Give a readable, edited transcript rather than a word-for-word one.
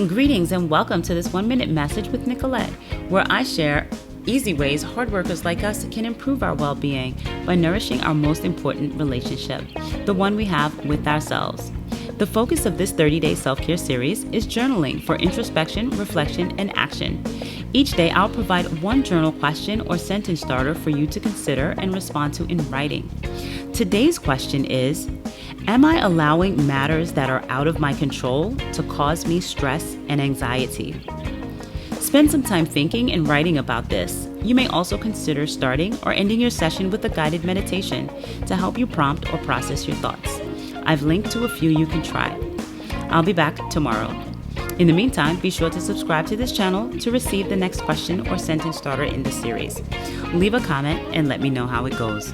Greetings and welcome to this 1-minute message with Nicolette, where I share easy ways hard workers like us can improve our well-being by nourishing our most important relationship, the one we have with ourselves. The focus of this 30-day self-care series is journaling for introspection, reflection, and action. Each day, I'll provide one journal question or sentence starter for you to consider and respond to in writing. Today's question is, am I allowing matters that are out of my control to cause me stress and anxiety? Spend some time thinking and writing about this. You may also consider starting or ending your session with a guided meditation to help you prompt or process your thoughts. I've linked to a few you can try. I'll be back tomorrow. In the meantime, be sure to subscribe to this channel to receive the next question or sentence starter in the series. Leave a comment and let me know how it goes.